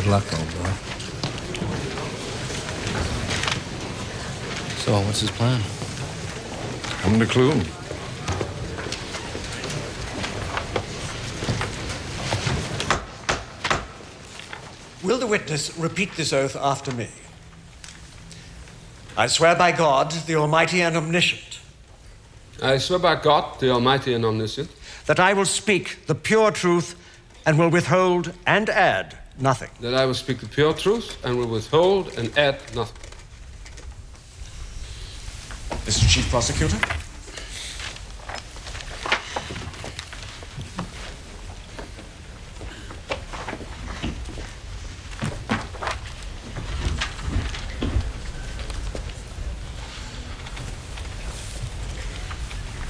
Good luck, old boy. So, what's his plan? Haven't a clue. Will the witness repeat this oath after me? I swear by God, the Almighty and Omniscient. I swear by God, the Almighty and Omniscient. That I will speak the pure truth and will withhold and add nothing. That I will speak the pure truth and will withhold and add nothing. Mr. Chief Prosecutor?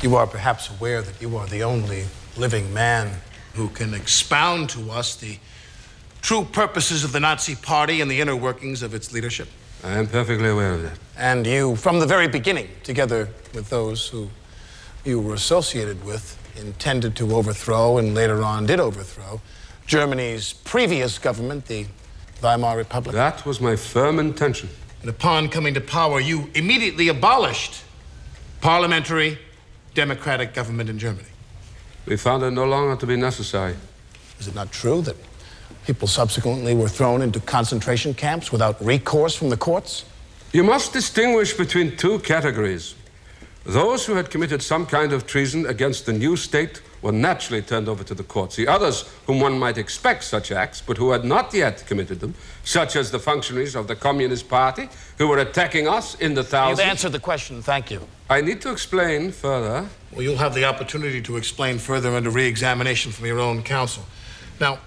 You are perhaps aware that you are the only living man who can expound to us the true purposes of the Nazi Party and the inner workings of its leadership. I am perfectly aware of that. And you, from the very beginning, together with those who you were associated with, intended to overthrow and later on did overthrow Germany's previous government, the Weimar Republic. That was my firm intention. And upon coming to power, you immediately abolished parliamentary democratic government in Germany. We found it no longer to be necessary. Is it not true that people subsequently were thrown into concentration camps without recourse from the courts? You must distinguish between two categories. Those who had committed some kind of treason against the new state were naturally turned over to the courts. The others, whom one might expect such acts, but who had not yet committed them, such as the functionaries of the Communist Party, who were attacking us in the thousands. You've answered the question, thank you. I need to explain further. Well, you'll have the opportunity to explain further under re-examination from your own counsel. Now,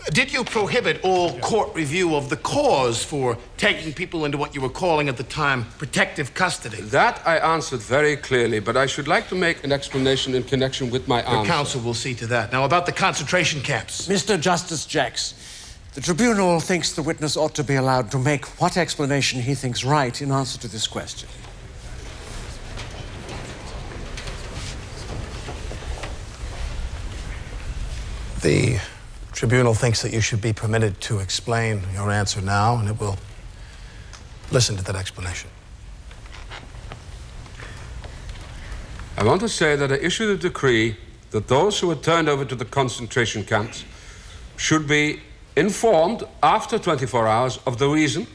did you prohibit all court review of the cause for taking people into what you were calling at the time protective custody? That I answered very clearly, but I should like to make an explanation in connection with my answer. Your counsel will see to that. Now, about the concentration camps. Mr. Justice Jacks, the tribunal thinks the witness ought to be allowed to make what explanation he thinks right in answer to this question. The tribunal thinks that you should be permitted to explain your answer now, and it will listen to that explanation. I want to say that I issued a decree that those who were turned over to the concentration camps should be informed after 24 hours of the reason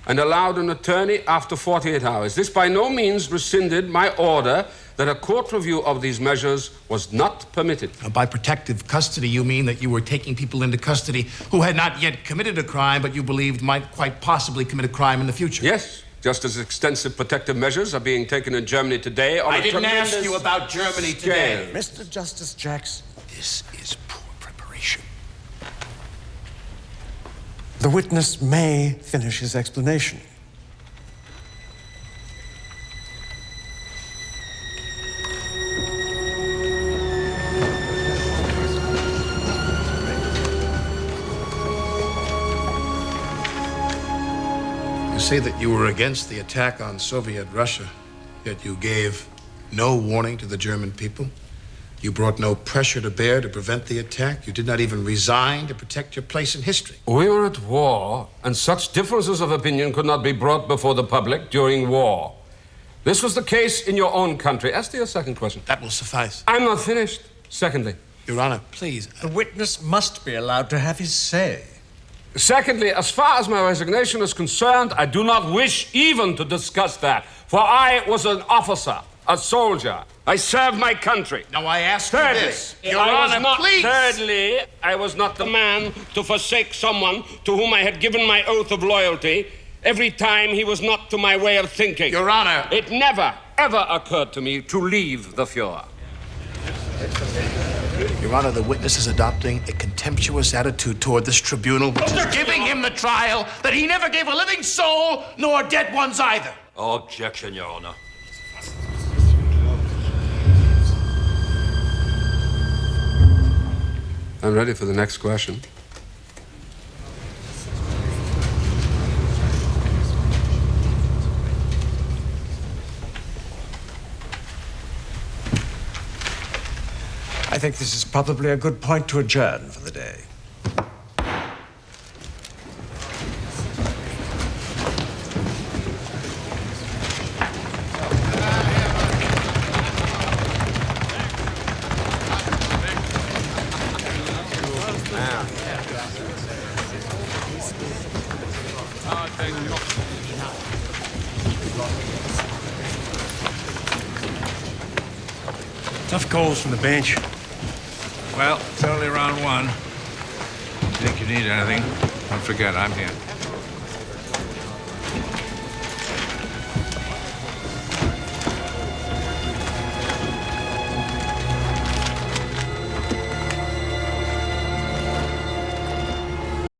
and allowed an attorney after 48 hours. This by no means rescinded my order that a court review of these measures was not permitted. Now, by protective custody, you mean that you were taking people into custody who had not yet committed a crime, but you believed might quite possibly commit a crime in the future? Yes, just as extensive protective measures are being taken in Germany today on I a didn't ask tremendous you about Germany today. Mr. Justice Jacks, This is poor preparation. the witness may finish his explanation. You say that you were against the attack on Soviet Russia, yet you gave no warning to the German people. You brought no pressure to bear to prevent the attack. You did not even resign to protect your place in history. We were at war, and such differences of opinion could not be brought before the public during war. This was the case in your own country. As to your second question. That will suffice. I'm not finished. Secondly. Your Honor, please. The witness must be allowed to have his say. Secondly, as far as my resignation is concerned, I do not wish even to discuss that. For I was an officer, a soldier. I served my country. Now I ask you Thirdly, this. Your Honor, please. Thirdly, I was not the man to forsake someone to whom I had given my oath of loyalty every time he was not to my way of thinking. Your Honor. It never, ever occurred to me to leave the Fuhrer. Your Honor, the witness is adopting a contemptuous attitude toward this tribunal, which is giving him the trial that he never gave a living soul, nor dead ones either. Objection, Your Honor. I'm ready for the next question. I think this is probably a good point to adjourn for the day. Tough calls from the bench. Well, it's only round one. If you think you need anything, don't forget, I'm here.